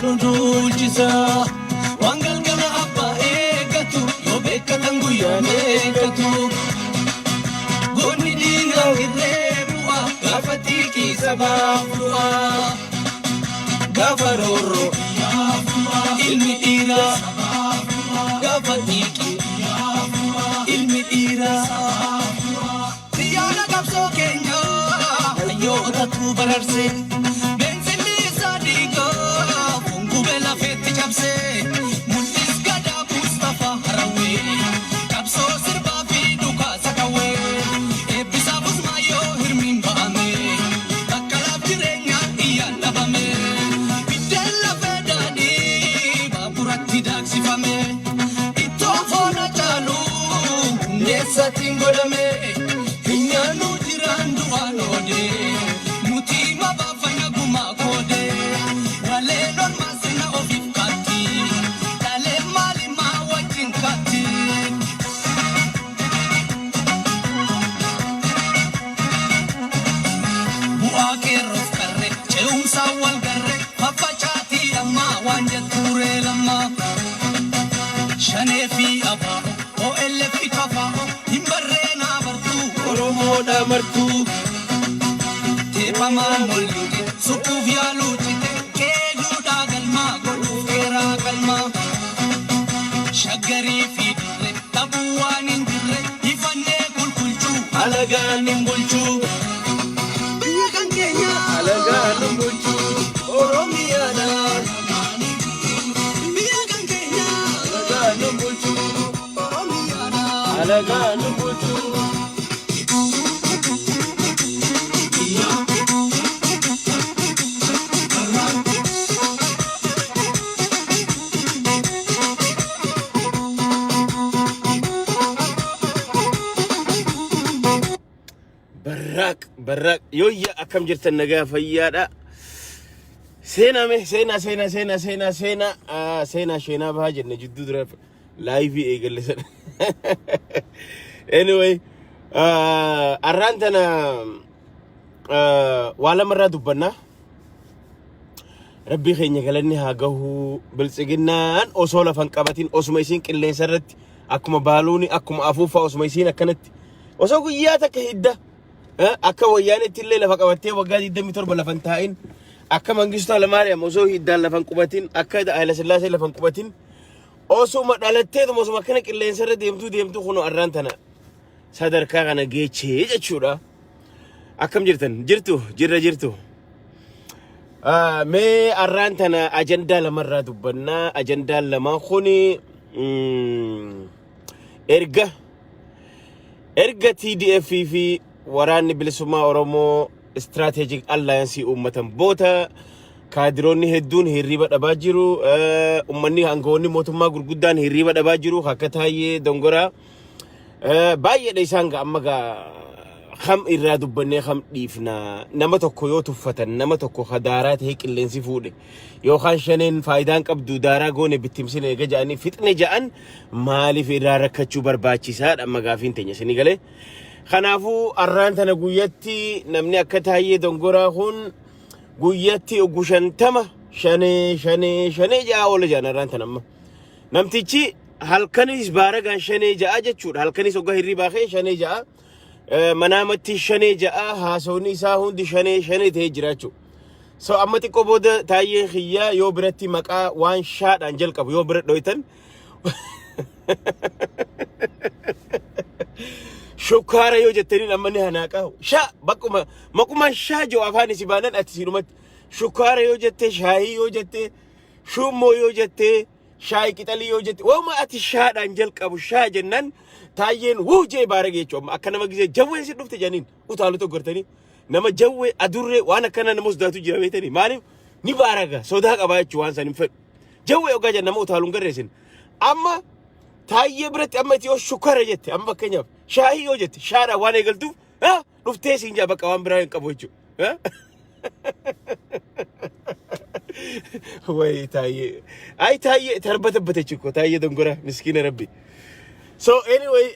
kanundulchisa wangal gala abba eegatu yoo beekatan guyyaan eegatu goonni diinaa hirree bu'a gaafa xiiqii sabaaf du'a gaafa roorroo ilmi dhiiraa gaafa xiiqii ilmi dhiiraa biyyaana qabsoo keenya hayyootatu bararse beensinni isaa dhiigaa fungubee lafeetti cabse mul'is gadaa Mustafa Harawee qabsoo sirbaa fi dhukaasa qawwee eebbisaa busmaayyoo hirmiin ba'ame bakka laaf jireenya iyyaan dhabame biddeen lafee daadhii baaburatti daaksifame ittoo foona caalu hundeessatiin godhame hinyaannu jiraan du'aan oodee nuti mabaafanya gumaa koodee walee normaa sina ofiif kaatti dhalee maalimaa wajjin kaatti bu'aa keerroof qarre ce'umsaa wal garre faffacaatii ammaa waan jettuuree lammaa shanee fi abaa'o OLF fi kafaa'o hin barreenaa bartuu Oromoodha martuu teephamaa molliite suquuf yaaluu cite keejuudhaa galmaa godhuuf keeraa galmaa shaggarii fi dirre dhabuu waan hin jirre ifannee kulkulchuu alagaan hin bulchuu biyya kan keenya alagaan hin bulchuu Oromiyaadha biyya kan keenya alagaan hin bulchuu Oromiyaadha alagaan hin bulchuu برق يويا أكم جرت النجاة فيادا سينا شينا بهاجر نجدو درف لايفي إيجل لسن anyway أرانتنا ولا مرة دبنا ربي خيني قالني هاجهو بالسجنان أصولا فنكبتين أسميسين كلين سرت أكما بالوني أكما أفوفا أسميسين كانت وسوق ياتك هيدا akka wayyaanitti illee lafa qabattee waggaa 27 lafan taa'in akka Mangistuu Hayilamaariyaam osoo hiddaan lafan qubatin akka Hayila Sillaasee lafan qubatin osuma dhalatteetuma osuma kana qilleensarra deemtu kuno arraan tana sadarkaa kana geechee jechuudha akkam jirtu mee arraan tana ajandaa lamarraa dubbannaa ajandaa lamaan kuni erga TDF fi waraanni bilisummaa Oromoo Strategic Alliance ummatan boota kaadiroonni hedduun hirriba dhabaa jiru ummanni hangoonni mootummaa gurguddaan hirriba dhabaa jiru akka Taayyee Dongoraa baay'eedha isaan amma kham irraa dubbannee kham dhiifna nama tokko yoo tuffatan nama tokko hadaaraa ta'e qilleensi fuudhe yookaan shaneen faayidaan qabdu daaraa goone bittimsine eega ja'anii fixne ja'an maaliif irraa rakkachuu barbaachisaadha amma gaafiin teenya sini galee kanaafuu arraan tana guyyatti namni akka Taayyee Dongoraa kun guyyatti ogushantama shanee ja'a oola ja'an arraan tana amma namtichi halkanis baaragaan shanee ja'a jechuudha halkanis ogga hirribaa kee shanee ja'a manaamatti shanee ja'a haasawni isaa hundi shanee ta'ee jiraachuu so amma xiqqoo booda Taayyeen xiyyaa yoo biratti maqaa waan shaadhaan jalqabu yoo bira dhoytan shukkaara yoo jettaniin amma ni hanaaqa shaa bakkuma maquma shaa joo afaan isi baanan ati sinumatti shukkaara yoo jette shaayii yoo jette shummoo yoo jette shaayii qixalii yoo jette waama ati shaadhaan jalqabu shaa jennan Taayyeen wujee baarage jechuudha akka nama gisee jawwee si dhufte janiin utaalu tokkortanii nama jawwee adurree waan akkana nama sodaatu jira beetanii maaliif ni baaraga sodaa qabaa jechuudha waan san hin fedhu jawwee ogaa jan nama utaaluun garreessin amma Taayyee biratti amma itti yoo shukkaara jette amma fakkeenyaaf shaayii yoo jette shaadhaan waan eegaltuuf dhuftee siin jaa bakka waan biraa hin qabu jechuudha way Taayyee tarbata chiko Taayyee Dongoraa miskiina rabbi so anyway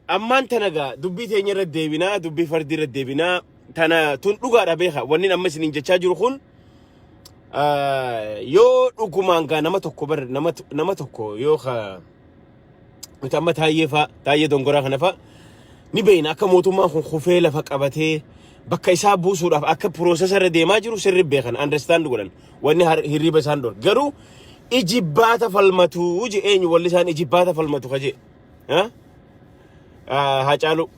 amman tanaga dubbi teenya irra deebina dubbi fardi irra deebina tana tun dhugaadha beeka wanni amma isin jechaa jiru kun yoo dhugumaan gaa nama tokko yoo amma taayee dongoraa kana fa'a ni beeyna akka mootummaan kun kufee lafa qabatee bakka isaa buusuudhaaf akka piroosesarra deemaa jiru sirri beekan understand godhan wanni hirriba isaan dhoor garuu ijibbaata falmatu je eenyu walli isaan ijibbaata falmatu kaje Hacaalu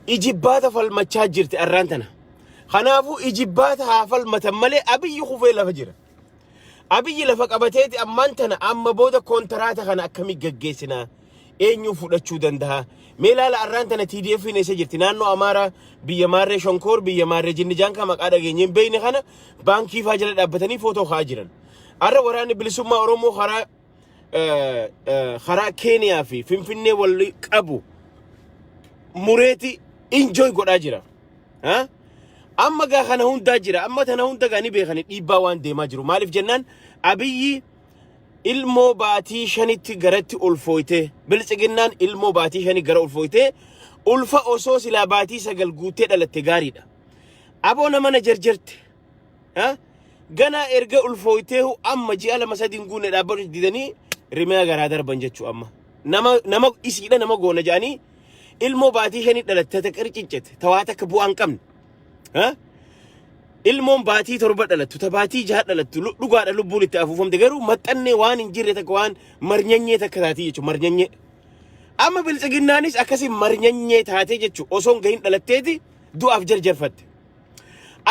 ijibbaata falmachaa jirti arraan tana kanaafuu ijibbaata haa falmatan malee abiyyi kufee lafa jira abiyyi lafa qabateeti ammaan tana amma booda kontaraata kana akkamii gaggeessinaa eenyu fudhachuu danda'a meelaala arraan tana TDF ne isa jirti naannoo Amaaraa biyya Maarree Shonkoor biyya Maarree Jinnijaan maqaa dhageenyeen beeyne kana baankii faa jala dhaabbatanii footoo ka'aa jiran arra waraanni bilisummaa Oromoo karaa Keeniyaa fi Finfinnee wal qabu mureeti enjoy godhaa jira amma gaa kana hundaa jira amma tana hunda gaa ni beekani dhiibbaa waan deemaa jiru maaliif jennaan abiyyi ilmoo baatii shanitti garatti ulfooyte biltsiginnaan ilmoo baatii shanii gara ulfooyte ulfa osoo silaa baatii sagal guutee dhalatte gaariidha aboo nama na jarjarte gana erga ulfooyteehu amma ji'a lama sadiin guunne dhaabbatu didanii rimee garaa darban jechuu amma nama isiidha nama goona jedhanii ilmoo baatii shanii dhalatte ta qircincete tawaata akka bu'aan qabne ilmoon baatii torba dhalattu ta baatii jaha dhalattu dhugaadha lubbuun itti afuufamte garuu maxxannee waan hin jirre takka waan marnyanyee takka taatee jechuudha marnyanyee amma biltsiginnaanis akkasii marnyanyee taatee jechuudha osoon gahin dhalatteeti du'aaf jarjarfatte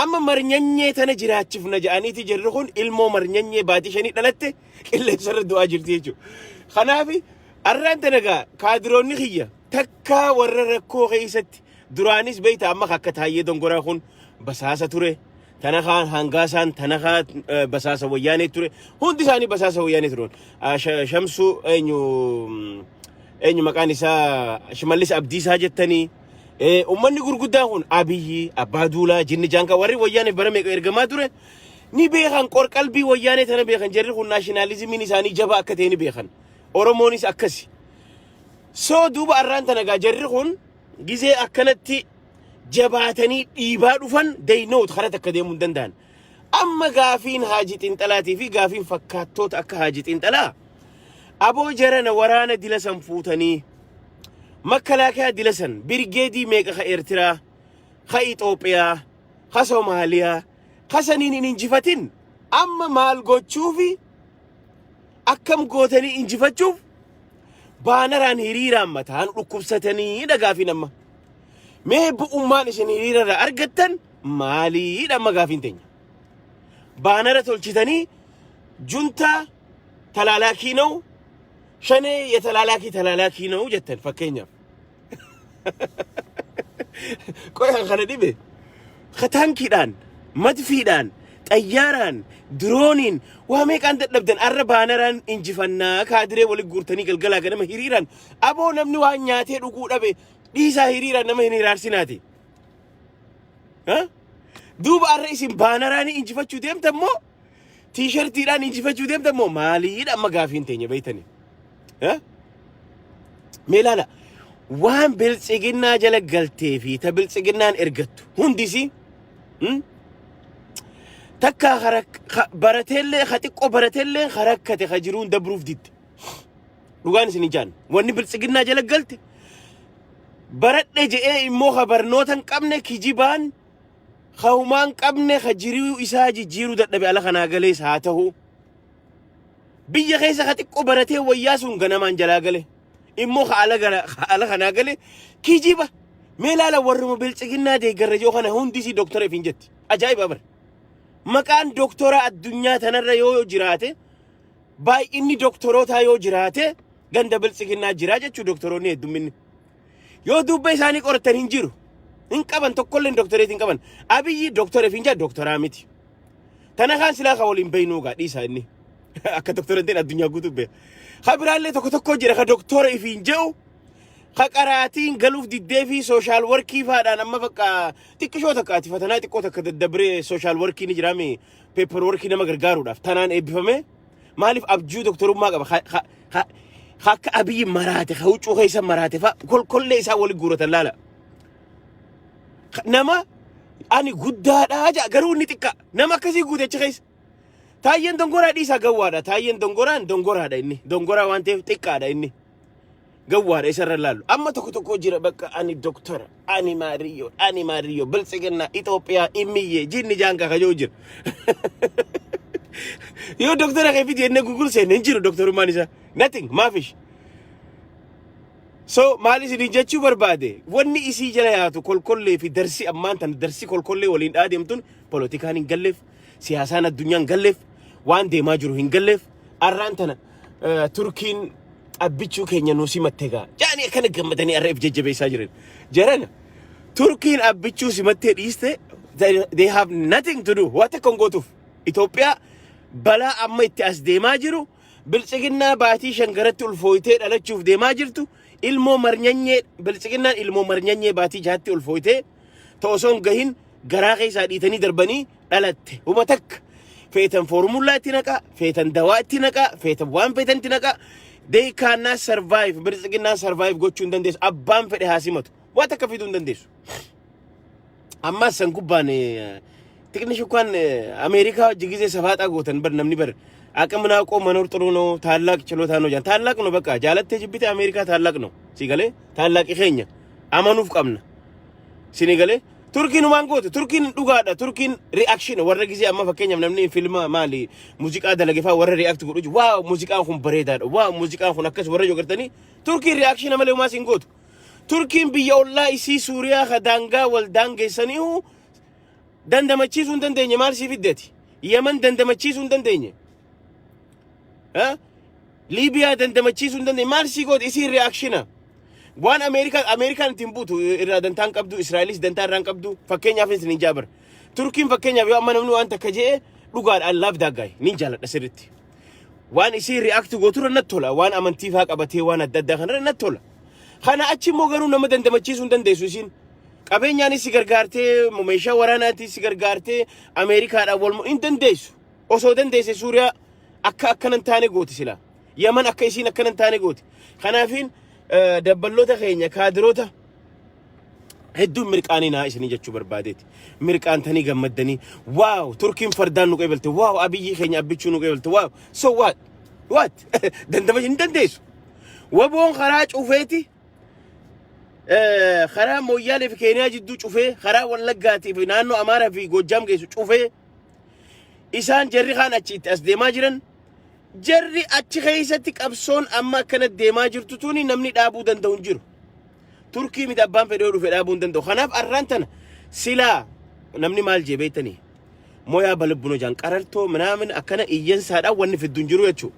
amma marnyanyee tana jiraachifna jedhaniiti jirri kun ilmoo marnyanyee baatii shanii dhalatte qilleensarra du'aa jirti jechuudha kanaaf arraan tana gaa kaadiroonni kiyya takka warra rakkoo keessatti duraanis beeyta amma akka taayee dongoraa kun basaasa ture tanakaan hangaasaan tanakaa basaasa wayyaanee ture hundi isaanii basaasa wayyaanee turan shamsu eenyu maqaan isaa Shimallis Abdiisaa jettanii ummanni gurguddaan kun Abiyyi Abbaa Duulaa Jinnijaan warri wayyaanee bara meeqa ergamaa ture ni beekan qorqalbii wayyaanee tana beekan jarri kun naashinaalizimiin isaanii jaba akka ta'e ni beekan Oromoonis akkasi soo duuba arraan tana gaa jarri kun gizee akkanatti jabaatanii dhiibaa dhufan deynoot karaa takka deemuu danda'an amma gaafiin Haajii Xiinxalaatii fi gaafiin fakkaattoota akka Haajii Xiinxalaa aboo jarana waraana dilasan fuutanii makalaakaa dilasan birgeedii meeqa ka Eertiraa ka Itoophiyaa ka Soomaaliyaa ka saniin hin injifatin amma maal gochuufi akkam gootanii injifachuuf baanaraan hiriiraan mataan dhukkubsatanii dhagaafiin amma mee bu'ummaan isin hiriirarraa argattan maalii dhamma gaafiin teenya baanara tolchitanii juntaa talaalaakii na'u shanee talaalaakii na'u jettan fakkeenyaaf qoyaan kana dhibe kataankiidhaan madfiidhaan xayyaaraan drooniin waa meeqaan dadhabdan arra baanaraan injifannaa kaadiree waliin guurtanii galgalaa ganama hiriiraan aboo namni waan nyaatee dhuguu dhabe dhiisaa hiriiraan nama hin hiraarsinaati duuba arra isin baanaraan injifachuu deemtammoo tiishartiidhaan injifachuu deemtammoo maaliidha amma gaafiin teenya beeytani mee ilaala waan biltsiginnaa jala galtee fi ta biltsiginnaan ergattu hundisi takka barateellee xiqqoo barateellee harakkate jiruun dabruuf didde dhugaan isin ijaan wanni biltsiginnaa jala galte baradhe je'ee immoo barnootan qabne kijibaan khawmaan qabne jiruu isaa jijjiiruu dadhabe ala kanaa galees haa ta'u biyya keessa xiqqoo baratee wayyaa sun ganamaan jalaa gale immoo ala kanaa gale kijiba mee ilaala warruma biltsiginnaa deeggarra joo kana hundisi doktora ifin jetti ajaa'iba bara maqaan doktora addunyaa tanarra yoo jiraate baay'inni doktorootaa yoo jiraate ganda biltsiginnaa jira jechuu doktoroonni heddumminni yoo dubba isaanii qoratan hin jiru hin qaban tokkollee doktoreet hin qaban abiyyi doktora ifin jaa doktoraa miti tana kaan silaa ka waliin beeynuu gaa dhiisaa inni akka doktoranteen addunyaa guutuu beeka ka biraallee tokko jira ka doktora ifin je'u ka qaraatiin galuuf diddee fi sooshaal workii faadhaan amma bakka xiqqishoo takka ati fatanaa xiqqoo takka daddabree sooshaal workii ni jiraame peepper workii nama gargaaruudhaaf tanaan eebbifame maaliif abjuu doktorummaa qaba akka abiyyi maraate ka huccuu keessa maraate fa kolkollee isaa wali guuratan laala nama ani guddaadhaa jaa garuu inni xiqqa nama akkasii guutecha keessa Taayeen dongoraa dhiisaa gawwaadha. Taayeen dongoraadha inni. Dongoraa waan ta'eef xiqqaadha inni. Gawwaadha isarra laallu. Amma tokko jira bakka ani doktora, ani Maariyo, biltsiginna Itoophiyaa immiyyee jinni jaanka kajoo jira. Yoo doktora kee fidi enne Google seenne hin jiru doktorummaan isaa. Nothing, maafish. So maali isin jechuu barbaade wanni isii jala yaatu kolkollee fi darsi ammaan tan darsi kolkollee waliin dhaademtuun politikaan hin galleef, siyaasaan addunyaan hin galleef, waan deemaa jiru hin galleef, arraan tana Turkiin abbichuu keenya nuu simattee gaa. Jaani akkana gammadanii arreef jajjabeessaa jiran. Jarana Turkiin abbichuu simattee dhiiste they have nothing to do. Waan takka hin gootuuf. Itoophiyaa balaa amma itti as deemaa jiru biltsiginnaa baatii shangaratti ulfooytee dhalachuuf deemaa jirtu. Ilmoo marnyanyee biltsiginnaan ilmoo marnyanyee baatii jaatti ulfooytee ta'osoon gahin garaa keessaa dhiitanii darbanii dhalatte. Uma takka feetan foormulaa itti naqaa, feetan dawaa itti naqaa, feetan waan feetan itti naqaa. They cannot survive. Biltsiginnaan survive gochuu hin dandeessu. Abbaan fedhe haa simatu. Waan takka fiduu hin dandeessu. Amma san gubbaan xiqqni shukkaan Ameerikaa wajji gisee safaaxaa gootan bar namni bar. Aqamna qoo manoor ጥሩ ነው ታላቅ ችሎታ ነው ጃን ታላቅ ነው በቃ ጃለተ ጅብቲ አሜሪካ ታላቅ ነው ሲገለ ታላቅ ይኸኛ አማኑፍ ቀምና ሲኒገለ ቱርኪን ማንጎት ቱርኪን ዱጋዳ ቱርኪን ሪአክሽን ወረ ጊዜ አማ ፈከኛም ነምኒ ፊልም ማሊ ሙዚቃ ደለገፋ ወረ ሪአክት ጉዱጅ ዋው ሙዚቃ ሁን በሬዳ ዋው ሙዚቃ ሁን አከስ ወረ ጆገርተኒ ቱርኪን ሪአክሽን አመለ ማሲንጎት ቱርኪን ቢያውላ ኢሲ ሱሪያ ከዳንጋ ወልዳንገሰኒው ደንደመቺሱ እንደንደኝ ማል ሲፊደቲ የመን ደንደመቺሱ እንደንደኝ Libya dandamachiisu ndande maal si god isi reactiona waan American timbutu irra dantaan qabdu Israelis dantaan ran qabdu fakkeenya afin sin jabar Turkiin fakkeenya yoo amma namni waan takka jee dhugaad I love that guy nin jaaladha sirritti waan isi react gootura nattola waan amantii faa qabatee waan adda kana nattola kana achi immoo garuu nama dandamachiisu ndandeessu isin qabeenyaan si gargaartee meeshaa waraanaatti si gargaartee Ameerikaadhaan wal hin dandeessu osoo dandeesse Suuriyaa akkanan taane gooti sila Yaman akka isiin akkanan taane gooti kanaafin dabballoota keenya kaadirota hedduun mirqaaninaa isinii jechuu barbaadeeti mirqaantanii gammaddanii waaw Turkiin fardaan nu qeebalte waaw abiyyi keenya abbichuu nu qeebalte waaw so what dandama hin dandeessu waboon karaa cufeeti karaa mooyyaalee fi keeniyaa jidduu cufee karaa wallaggaati fi naannoo Amaaraa fi Goojjaam geessu cufee isaan jarri kaan achi itti as deemaa jiran jarri achi keessatti qabsoon amma akkana deemaa jirtu tuni namni dhaabuu danda'u hin jiru Turkii miti abbaan fedhee dhufe dhaabuu hin danda'u kanaaf arraan tana silaa namni maal jee beektanii mooyaa balabbuno jaan qarartoo minaamin akkana iyyansaadhaan wanni fiddu hin jiru jechuudha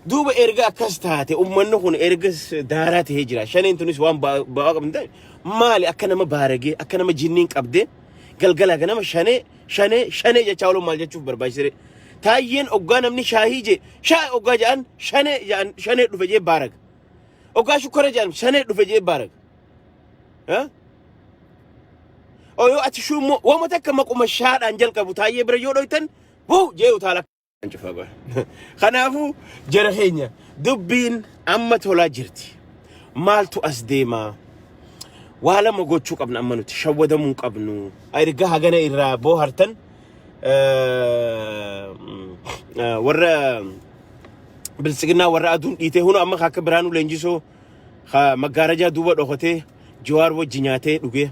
duuba erga akkas taate ummanni kun erga daaraa ta'ee jira shaneen tunis waan ba'aa qabin ta'e maali akka nama baaragee akka nama jinniin qabdee galgala ganama shanee jechaa ooluun maal jechuuf barbaachisire taayeen oggaa namni shaahii je oggaa ja'an shanee dhufe jee baaraga oggaa shukkara ja'an shanee dhufe jee baaraga oyo ati shummo wama takka maquma shaadhaan jalqabu taayee bira yoo dhoytan wuu jee utaala kanaafu jara keenya dubbiin amma tolaa jirti maaltu as deemaa wala ma gochuu qabna amma nuti shawwadamuu qabnu erga hagana irraa boohartan warra biltsiginnaa warra aduun dhiitee hunu amma akka Biraanuu Leenjisoo maggaarajaa duuba dhokatee Jawaar wajji nyaatee dhugee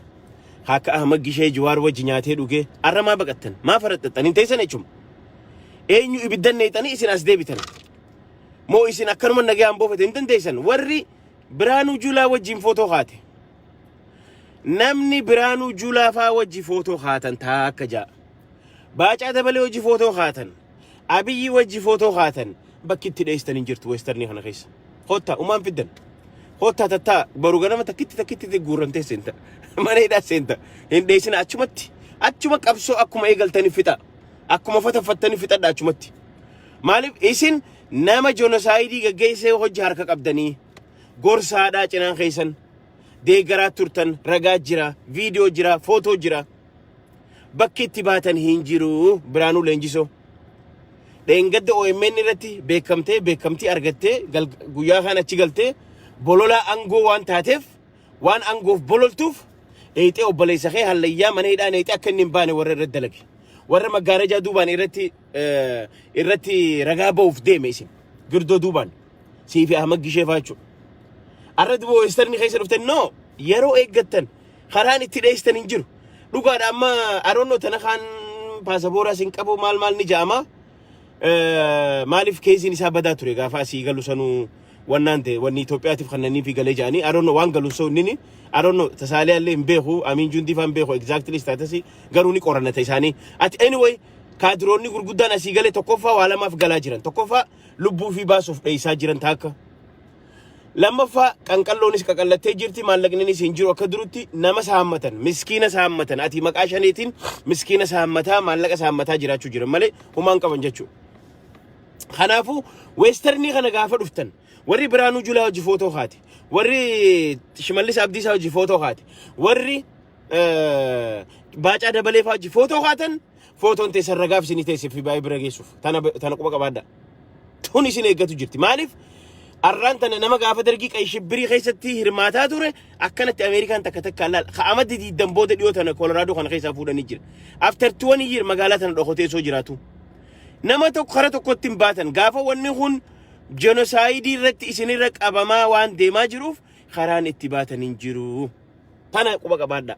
akka Ahmad Gishee Jawaar wajji nyaatee dhugee arramaa baqattan maa faradhattan hin teessan jechuun eenyu ibiddan neexanii isin as deebitan moo isin akkanuma nagayaan boofate hin dandeessan warri Biraanuu Juulaa wajjin footoo kaate namni Biraanuu Juulaa faa wajji footoo kaatan taa akka jaa Baacaa Dabalee wajji footoo kaatan Abiyyi wajji footoo kaatan bakki itti dheestan hin jirtu weestarnii kana keessa hotta umaan fiddan hotta tattaa baru ganama takkitti guurramtee seenta mana hidhaa seenta hin dheesina achuma qabsoo akkuma eegaltanii fixa akkuma fataffattanii fixadha achumatti maaliif isin nama joonosaayidii gaggeessee hojii harka qabdanii gorsaadhaa cinaan keessan deeggaraa turtan ragaa jira viidiyoo jira footoo jira bakki itti baatan hin jiru Biraanuu Leenjisoo dheengadda OMN irratti beekamtii argattee guyyaa kana achi galtee bololaa angoo waan taateef waan angoof bololtuuf dheexee obboleessa kee hallayyaa mana hidhaa dheexee akka inni hin baane warra irratti dalage warra maggaarajaa duubaan irratti ragaa ba'uuf deeme isin girdoo duubaan siifi Ahmad Gishee faachu arra dubo westerni keessa dhuftan no yeroo eeggattan karaan itti dheestan hin jiru dhugaadha amma aroonno tana kan paasapoora sin qabu maal ni jaama maaliif keesiin isaa badaa ture gaafa asii galu sanuu wannante wanni Itoophiyaatiif kannanii fi galee jaanii aroonno waan galu soo nini aroonno tasaalee allee hin beeku amiin jundi fan beeku exactly status garuu ni qorannata isaanii at anyway kaadiroonni gurguddaan asii galee tokkoffaa waa lamaaf galaa jiran tokkoffaa lubbuu fi baasuuf dheessaa jiran taakka lammaffaa qanqalloonis qaqallattee jirti maallaqninis hin jiru akka durutti nama saammatan miskiina saammatan ati maqaa shaneetiin miskiina saammataa maallaqa saammataa jiraachuu jiran malee humaan qaban jechuu kanaafu westerni kana gaafa dhuftan warri Biraanuu Julaa hojii footoo haati warri Shimallis Abdiisaa hojii footoo haati warri Baacaa Dabalee faa hojii footoo haatan footoon teessan ragaaf isinii teessif fi baay'ee bira geessuuf tana quba qabaadha tun isin eeggatu jirti maaliif arraan tana nama gaafa dargii qayshibbirii keessatti hirmaataa ture akkanatti Ameerikaan takka laal Ahmad diiddan booda dhiyoo tana Kolooraadoo kana keessaa fuudhanii jira after 20 years magaalaa tana dhokotee soo jiraatu nama tokko kara tokkotti hin baatan gaafa wanni kun genosaayidii irratti isinirra qabamaa waan deemaa jiruuf karaan itti baatan hin jiru tana quba qabaadha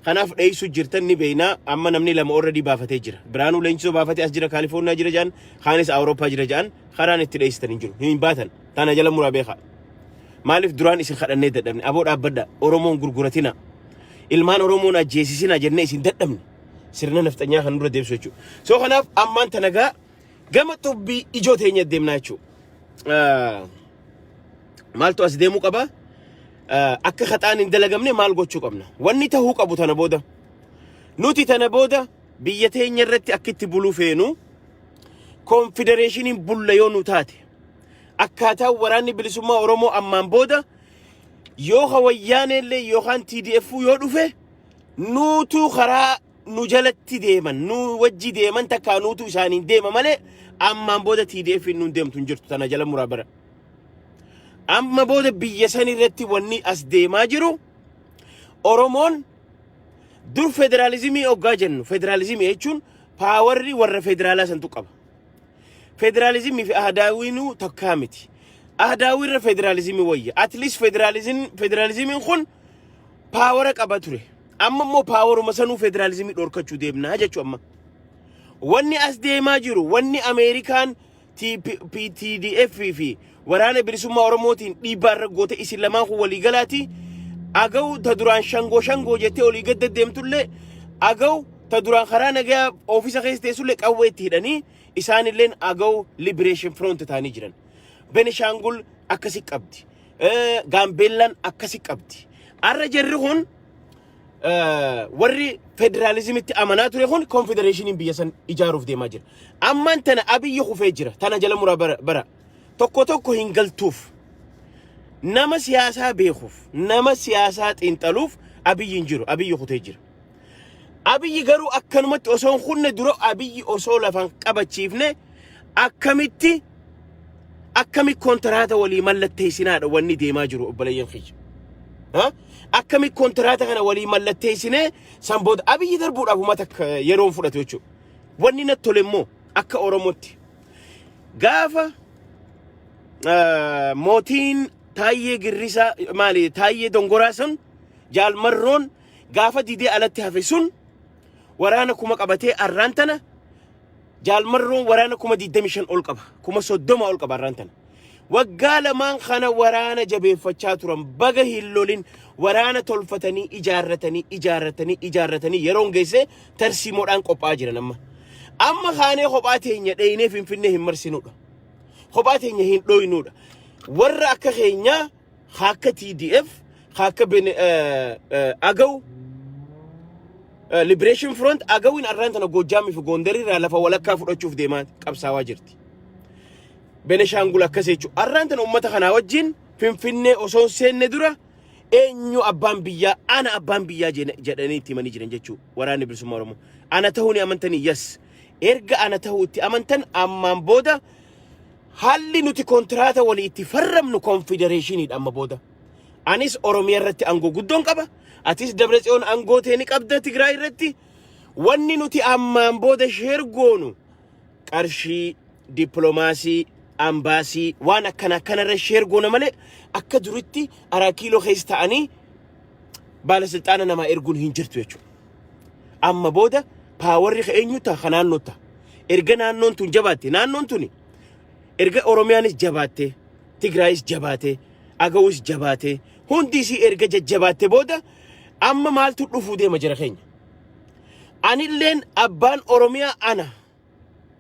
kanaaf dheessu jirtan ni beeyna amma namni lama already baafatee jira Biraanuu Leencisoo baafatee as jira Kaalifoorniyaa jira jaan kaanis Awurooppaa jira jaan karaan itti dheessitan hin jiru hin baatan tana jala muraa beeka maaliif duraan isin kadhannee dadhabne aboo dhaabbadha Oromoon gurguratina ilmaan Oromoon ajjeesisina jennee isin dadhabne sirna naftanyaa kan dura deebisuu jechuudha soo kanaaf ammaan tanagaa gama xubbii ijoo teenya deemnaa jechuudha maaltu as deemuu qaba akka khataan hin dalagamne maal gochuu qabna wanni tahuu qabu tana booda nuti tana booda biyya teenya irratti akkitti buluu feenu konfedereeshiniin bulla yoo nu taate akkaataa waraanni bilisummaa Oromoo ammaan booda yoo hawayyaanellee yookaan TDF yoo dhufe nuutu karaa nu jalatti deeman nu wajji deeman takkaa nuutu isaaniin deema malee ammaan booda TDF nu deemtu hin jirtu tana jala muraa bara amma booda biyya san irratti wanni as deemaa jiru Oromoon dur federaalizimii oggaa jennu federaalizimii jechuun paawarri warra federaalaa santu qaba federalizimii fi ahdaawinuu takkaa miti ahdaawirra federalizimii wayya at least federalizimiin kun paawara qaba ture amma immoo paawaruma sanuu federalizimii dhorkachuu deemnaa jechuu amma wanni as deemaa jiru wanni Ameerikaan TDF fi waraana bilisummaa Oromootiin dhiibbaa irra goote isin lamaan kun walii galaati agaw ta duraan shangoo jettee olii gadda deemtullee agaw ta duraan karaa nagaa oofisa keessa teessullee qawwee itti hidhanii isaanilleen agaw liberation front ta'anii jiran Benishangul akkasi qabdi Gaambeellaan akkasi qabdi arra jarri kun warri federalizimitti amanaa ture kun confederationiin biyya san ijaaruuf deemaa jira ammaan tana Abiyyi kufee jira tana jala muraa bara tokko hin galtuuf nama siyaasaa beekuuf nama siyaasaa xiinxaluuf Abiyyi hin jiru Abiyyi kutee jira Abiyyi garuu akkanumatti osoo kunne dura Abiyyi osoo lafan qabachiifne akkami kontraata walii mallatteessinaadha wanni deemaa jiru obboleeyyan kiyya akkami kontraata kana walii mallatteessinee san booda Abiyyi darbuudhaaf uummata yeroon fudhatu jechuudha wanni natti tole immoo akka Oromootti gaafa mootiin Taayyee Girrisaa maali Taayyee Dongoraa sun Jaalmarroon gaafa didee alatti hafe sun waraana kuma qabatee arraan tana Jaalmarroon waraana kuma 25 ol qaba kuma 30 ol qaba arraan tana waggaa lamaan kana waraana jabeeffachaa turan baga hin lolin waraana tolfatanii ijaarratanii yeroon geesse tarsiimoodhaan qophaa'aa jiran amma kaanee kophaa teenya dheeyinee Finfinnee hin marsinuudha kophaa teenya hin dhooynuudha warra akka keenya akka TDF akka agaw liberation front agawin arraan tana Gojaamii fi Gondarii lafa walakkaa fudhachuuf deemaa qabsaawaa jirti Benishangul akkas jechuudha arraan tana uummata kanaa wajjin Finfinnee osoo seenne dura eenyu abbaan biyyaa ana abbaan biyyaa jedhanii itti himanii jiran jechuudha waraanni bilisummaa Oromoo ana ta'uu ni amantanii yes erga ana ta'uu itti amantan ammaan booda halli nuti kontraata walii itti farramnu confederationiidha amma booda anis Oromiyaa irratti aangoo guddoon qaba atis Dabratsiyoon aangoo teeni qabda Tigraay irratti wanni nuti ammaan booda sheergoonu qarshii diplomaasii ambaasii waan akkana kanarra sheergoona malee akka duritti arakiiloo keessa ta'anii baalasilxaana namaa erguun hin jirtu jechuudha. Amma booda paawarri eenyuta kanaannota erga naannoon tun jabaatte naannoon tuni erga Oromiyaanis jabaatte Tigraayis jabaatte Agawus jabaatte hundisi erga jajjabaatte booda amma maaltu dhufuu deema jira keenya. Anilleen abbaan Oromiyaa ana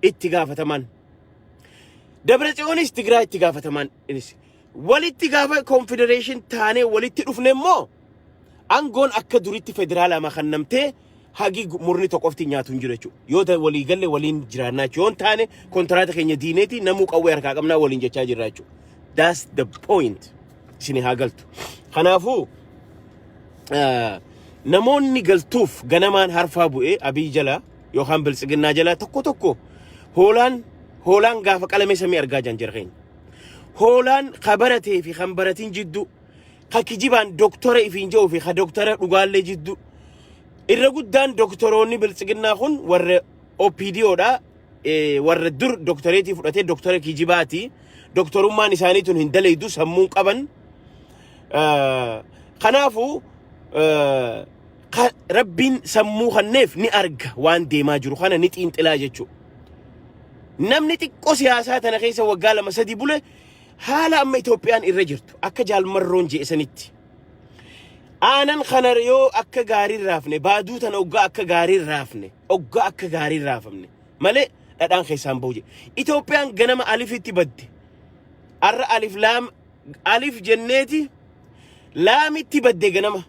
itti gaafataman Dabratsiyoonis Tigraay itti gaafataman walitti gaafa confederation taanee walitti dhufne immoo angoon akka duritti federaalaa makannamtee hagi murni tokkofti nyaatu hin jiru jechuudha. Yoo ta walii galle waliin jiraannaa yoon taane kontraata keenya diineeti namuu qawwee harkaa qabnaa waliin jechaa jirra jechuudha. That's the point. Isini haa galtu. Kanaafuu namoonni galtuuf ganamaan harfaa bu'ee Abiy jala yookaan Biltsiginnaa jala tokko hoolaan gaafa qalame samii argaa jiran jira keenya. Hoolaan kabaratee fi kan baratiin jiddu kakijibaan doktora ifiin jiru fi ka doktora dhugaallee jiddu irra guddaan doktoroonni Biltsiginnaa kun warra OPDOdha warra dur doktoreetii fudhatee doktora kijibaati doktorummaan isaanii tun hin dalaydu sammuun qaban kanaafu rabbiin sammuu kanneef ni arga waan deemaa jiru kana ni xiinxilaa jechuudha. Namni xiqqoo siyaasaa tana keessa waggaa 2-3 bule haala amma Itoophiyaan irra jirtu akka jaalmarroon jeesanitti aanan kana yoo akka gaarii raafne baaduu tana oggaa akka gaarii raafamne malee dhadhaan keessaan ba'u. Itoophiyaan ganama alifitti badde arra alif jenneeti laamitti badde ganama.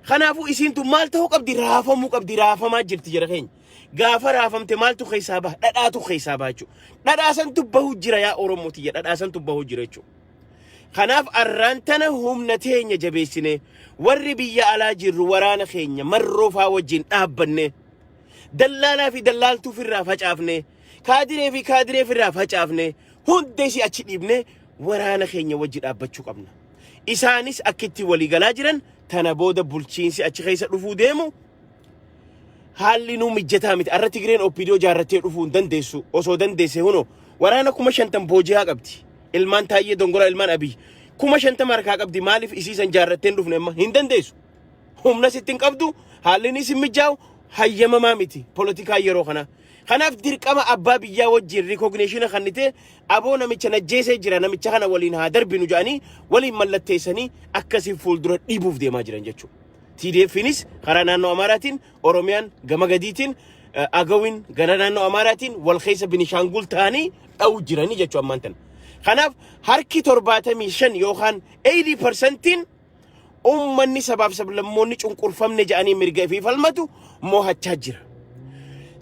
Kanaafuu isiintu maal ta'uu qabdi raafamaa jirti jira keenya. Gaafa raafamte maaltu keessaa baha dhadhaatu keessaa baha jechuudha. Dhadhaasantu bahu jira yaa Oromootiyya dhadhaasantu bahu jira jechuudha. Kanaaf arraan tana humna teenya jabeessine warri biyya alaa jirru waraana keenya marroofaa wajjin dhaabbanne dallaalaa fi dallaaltuu firraa facaafne kaadiree firraa facaafne hundeesi achi dhiibne waraana keenya wajji dhaabbachuu qabna. Isaanis akkitti walii galaa jiran tana booda bulchiinsi achi keessa dhufuu deemu haalli nu mijjataa miti. Arra Tigreen OPDO jaarrattee dhufuu hin dandeessu. Osoo dandeesse huno waraana 50 booji'aa qabdi. Ilmaan Taayyee Dongoraa ilmaan Abiy 50 harkaa qabdi. Maaliif isiisan jaarratteen dhufne amma hin dandeessu. Humna sittin qabdu haalli isin mijaa'u hayyamamaa miti politikaa yeroo kana. Kanaaf dirqama abbaa biyyaa wajjin recognition kannite aboo namicha najjeesee jira namicha kana waliin haa darbinu jedhanii waliin mallatteessanii akkasiin fuuldura dhiibuuf deemaa jiran jechuudha. TDFinis karaa naannoo Amaaraatiin Oromiyaan gama gadiitiin Agawin gara naannoo Amaaraatiin wal keessa Binishaangul ta'anii dha'u jiranii jechuudha ammaan tana. Kanaaf harki 75 yookaan 80% ummanni sabaaf sablammoonni cunqurfamne jedhanii mirga fi falmatu mo'achaa jira.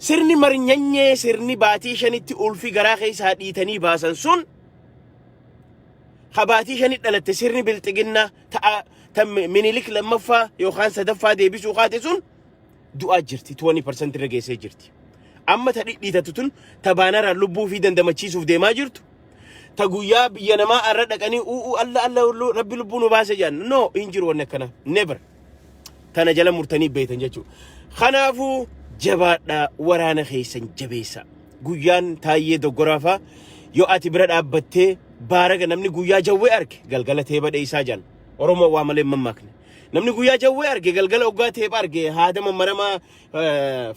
Sirni marnyanyee sirni baatii shanitti ulfi garaa keessaa dhiitanii baasan sun habaatii shanit dhalatte sirni Biltsiginnaa ta'a Minilik lammaffaa yookaan sadaffaa deebisuu qaate sun du'aa jirti 20% irra geessee jirti. Amma ta dhiitatu tun tabaanaraan lubbuu fi dandamachiisuuf deemaa jirtu. Ta guyyaa biyya namaa arra dhaqanii Allah rabbi lubbuu nu baase jedhan no hin jiru wanni akkana never. Tana jala murtanii beetan jechuudha. Kanaafuu jabaadha waraana keessan jabeessa. Guyyaan Taayyee Doggoraafaa yoo ati bira dhaabbattee baaraga namni guyyaa jawwee arge galgala teeba dheeyisaa jedhan. Oromoo waa malee mammaakne. Namni guyyaa jawwee arge galgala oggaa teeba arge haada maramaa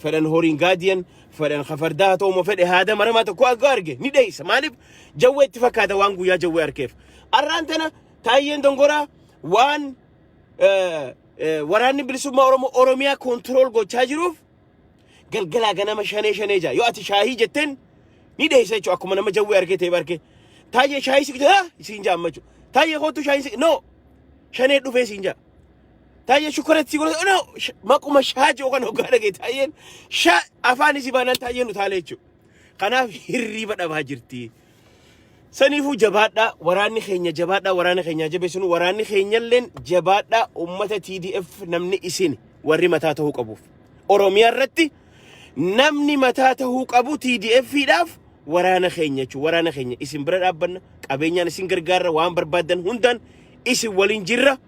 fedhan horiin gaadiyan fedhan kafardaa ta'uu fedhe haada maramaa tokko aggaa arge ni dheeyisa. Maaliif jawwee itti fakkaata waan guyyaa jawwee argeef. Arraan tana Taayyeen Dongoraa waan waraanni bilisummaa Oromiyaa kontirool gochaa jiruuf galgalaa ganama shanee jaa. Yoo ati shaahii jetteen ni dheeyisa jechuudha akkuma nama jawwee arge teeba arge. Taayyee shaahii siqita isiin jaammachu. Taayyee kootu shaahii siqita no shanee dhufee siin jaa. Taayyee shukuratti godhate no maquma shaaji yookaan hoggaa dhagee Taayyeen afaan isii baanaan Taayyeen utaalee jechuudha. Kanaaf hirriiba dhabaa jirti. Saniifuu jabaadhaa waraanni keenya jabaadhaa waraana keenya jabeessinu waraanni keenyalleen jabaadhaa ummata TDF namni isin warri mataa ta'uu qabuuf. Oromiyaa irratti namni mataa ta'uu qabu TDFidhaaf waraana keenya jechuudha. Waraana keenya isin bira dhaabbanna qabeenyaan isin gargaarra waan barbaadan hundaan isin waliin jirra.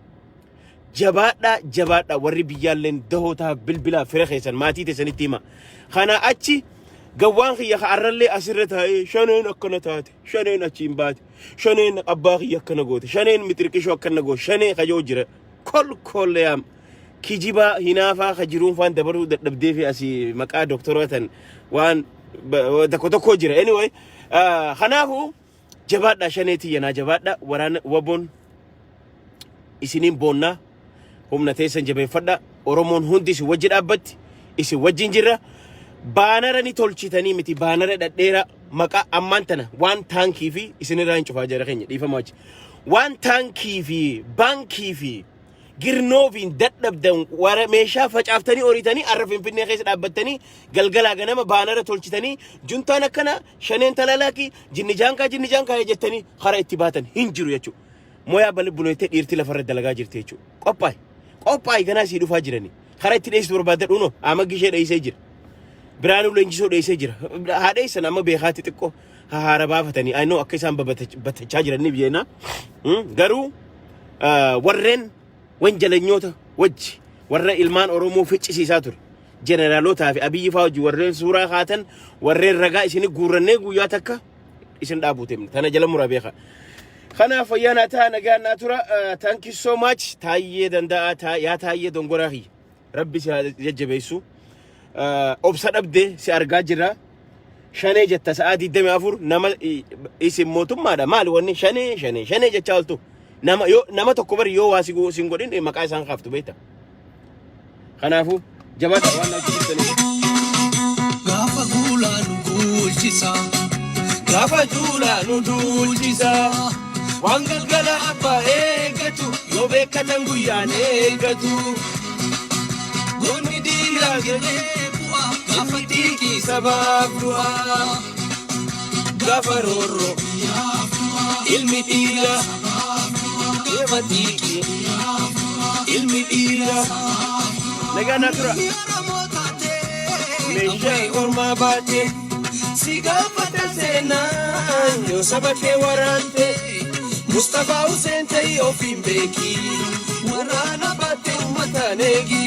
jabaadha warri biyyaalleen dahoota bilbila fira keessan maatii teessanitti hima kana achi gawwaan kiyya arrallee asirra taa'ee shaneen akkana taate shaneen achiin baate shaneen abbaa kiyya akkana goote shaneen mitirqishoo akkana goote shanee kajoo jira kolkolleeyam kijiba hinaafa kajiruun faan dabaruu dadhabdee fi asii maqaa doktorootan waan tokko jira anyway kanaafu jabaadha shaneetii yanaa jabaadha waraana waboon isiniin boonnaa humna teessan jabeeffadha oromoon hundi isin wajji dhaabbatti isin wajjin jirra baanara ni tolchitanii miti baanara dhadheera maqaa ammaan tana waan taankii fi isinirraa hin cufaa jara keenya dhiifamaa achi waan taankii fi baankii fi girnoofiin dadhabdan wara meeshaa facaaftanii horitanii arra finfinnee keessa dhaabbattanii galgalaa ganama baanara tolchitanii juntaan akkana shaneen talalaaki jinni jaankaa jettanii karaa itti baatan hin jiru jechuudha. Moya bal bunoyte dhiirti lafarra dalagaa jirti jechuudha. Qophaay ganaa sii dhufaa jiranii karaa itti dheessitu barbaadadhu no ama gishee dheessee jira. Biraanuu leenjisoo dheessee jira. Haadheessan amma beekaatti xiqqoo haara baafatanii aynoo akka isaan babatachaa jiranii biyyeena garuu warreen wanjalanyoota wajji warra ilmaan oromoo ficcisiisaa ture jeneraalootaa fi abiyyi faa wajji warreen suuraa kaatan warreen ragaa isin guurrannee guyyaa takka isin dhaabuuteemne tana jala muraa beeka kana fayyaana taa nagaannaa tura thank you so much taayyee danda'a yaa taayyee dongoraa hi rabbi si jajjabeessu obsa dhabdee si argaa jira shanee jetta sa'aa 24 nama isin mootummaadha maali wanni shanee jechaa oltu nama tokko bari yoo waasi sin godhin maqaa isaan kaaftu beekta kanaafu jabaadha waan natti jirtanii gaafa guulaa nu duulchisa waan galgala abbaa eeggatu yoo beekatan guyyaan eeggatu goonni diiraa jedhee bu'aa gaafa diigii sabaaf du'aa gaafa roorroo ilmi dhiiraa Matiki ilmi ira naga natura meja orma bate sigafata sena yo sabate warante Mustafa Hussein tay ofimbeki warana bate umatanegi